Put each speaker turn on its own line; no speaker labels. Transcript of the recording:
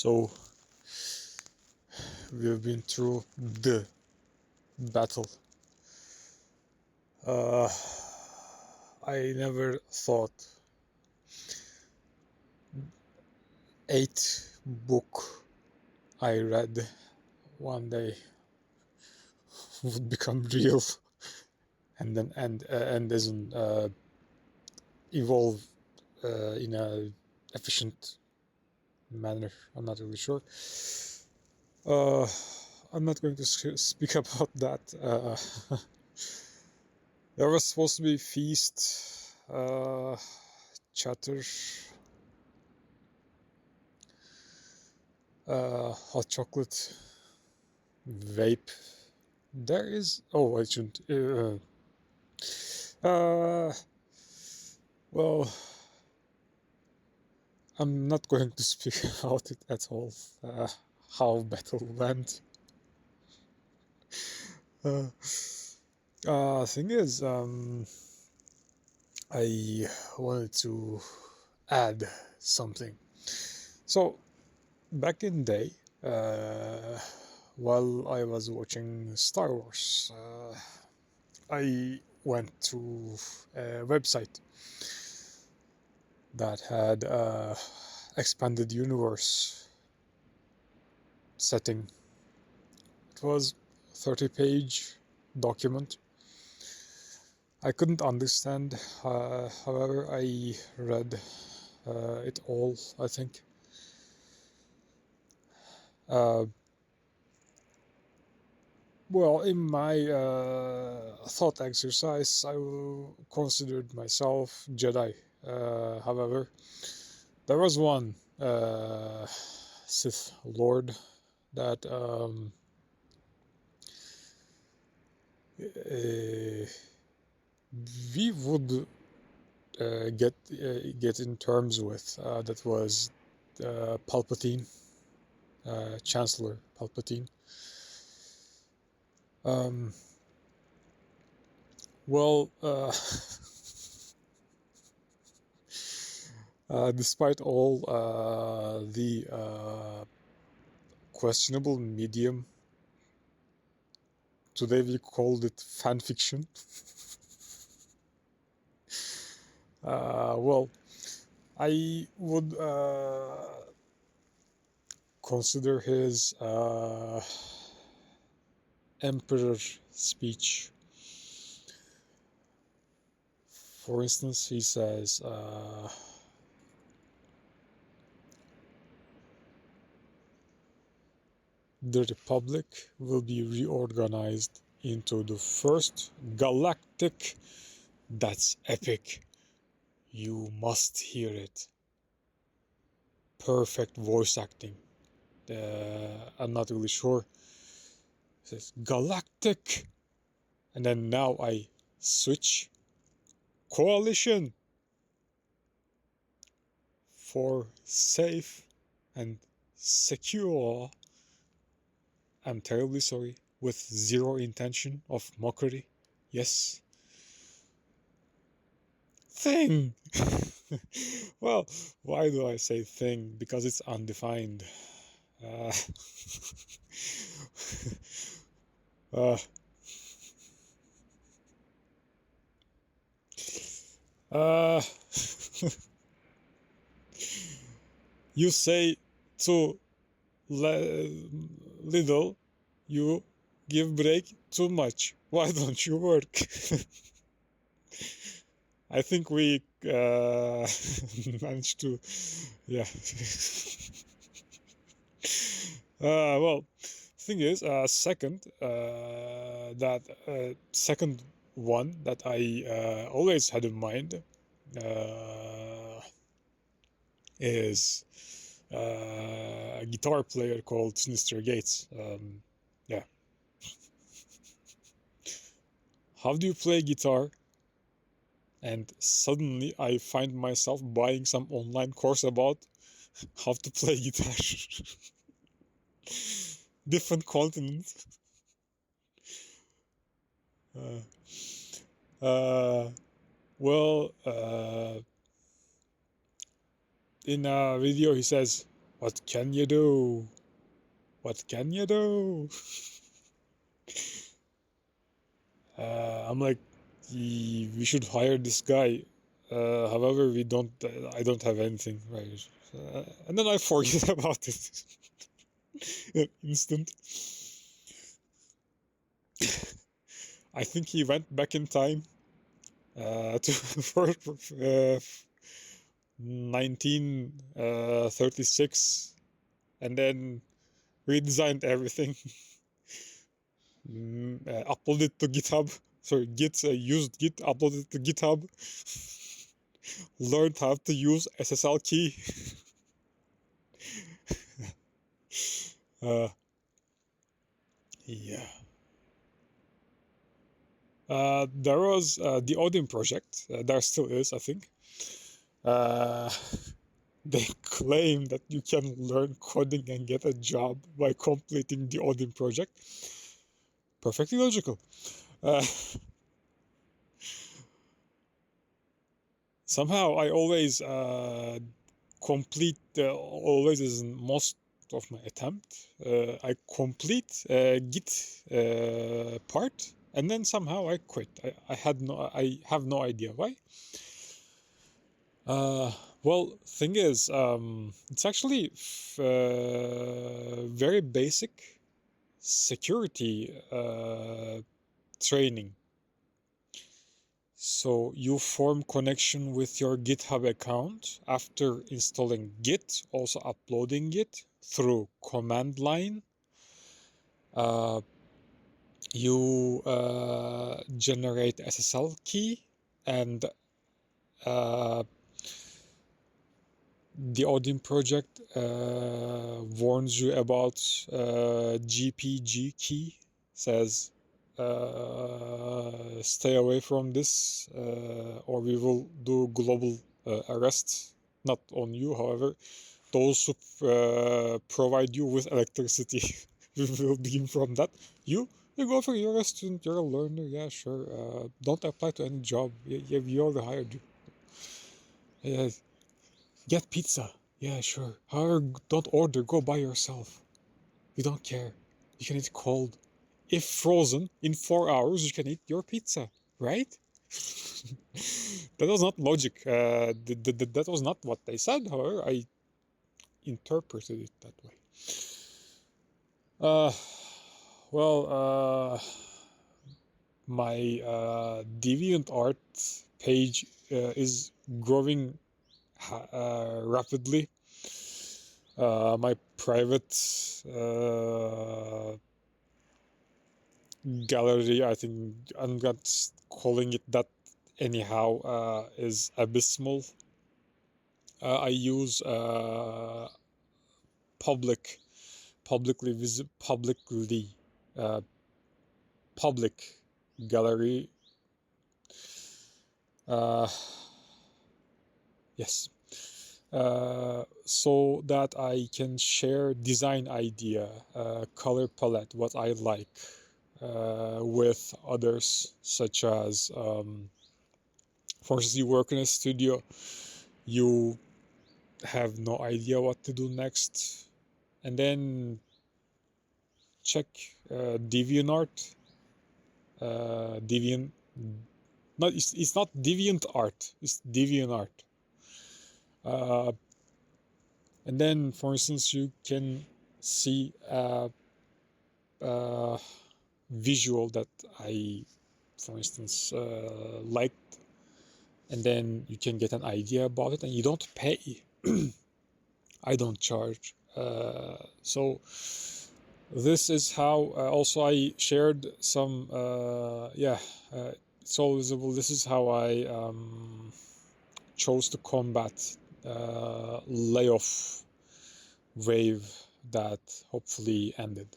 So we've been through the battle. I never thought 8 book I read one day would become real and then and doesn't evolve in a efficient manner. I'm not really sure. I'm not going to speak about that. There was supposed to be feast, chatter, hot chocolate, vape. There is. Oh, I shouldn't. Well, I'm not going to speak about it at all. How battle went. Thing is, I wanted to add something. So, back in the day, while I was watching Star Wars, I went to a website that had expanded universe setting. It was 30-page document. I couldn't understand, however I read it all, I think. Well, in my thought exercise, I considered myself Jedi. However, there was one Sith Lord that we would get in terms with. That was Palpatine, Chancellor Palpatine. Well, despite all the questionable medium, today we called it fan fiction. Well, I would consider his emperor speech. For instance, he says, the Republic will be reorganized into the first galactic. That's epic. You must hear it. Perfect voice acting. I'm not really sure. It says galactic. And then now I switch. Coalition. For safe and secure. I'm terribly sorry. With zero intention of mockery. Yes. Thing. Well, why do I say thing? Because it's undefined. uh, uh, you say too little, you give break too much. Why don't you work? I think we managed to, yeah. Well, thing is, second one that I always had in mind is a guitar player called Sinister Gates. Yeah. How do you play guitar? And suddenly I find myself buying some online course about how to play guitar. Different continents. Well, in a video he says, What can you do? What can you do? I'm like, we should hire this guy. However, we don't. I don't have anything, right? And then I forget about it. Instant. I think he went back in time to for 1936, and then redesigned everything. Uploaded to GitHub. Sorry, used Git, uploaded to GitHub. Learned how to use SSL key. Yeah. There was the Odin project. There still is, I think. They claim that you can learn coding and get a job by completing the Odin project. Perfectly logical. Somehow I always complete, always is in most of my attempt, I complete Git part, and then somehow I quit. I have no idea why. Well, thing is, it's actually very basic security training. So you form connection with your GitHub account after installing Git, also uploading it through command line. You generate SSL key, and the Odin project warns you about GPG key, says stay away from this or we will do global arrests, not on you, however, those who provide you with electricity. We will begin from that. You go for, you're a student, you're a learner, yeah, sure. Don't apply to any job. We already hired you. Yeah. Get pizza. Yeah, sure. However, don't order. Go buy yourself. We don't care. You can eat cold. If frozen, in 4 hours, you can eat your pizza, right? That was not logic. That was not what they said. However, I interpreted it that way. Well, my DeviantArt page is growing rapidly. My private gallery, I think I'm not calling it that anyhow, is abysmal. I use publicly public gallery. Yes. So that I can share design idea, color palette, what I like, with others, such as, for instance, you work in a studio, you have no idea what to do next, and then check DeviantArt, Deviant, not, it's not DeviantArt, it's DeviantArt. And then, for instance, you can see a visual that I, for instance, liked, and then you can get an idea about it, and you don't pay. I don't charge. So this is how also I shared some, it's all visible. This is how I chose to combat layoff wave that hopefully ended.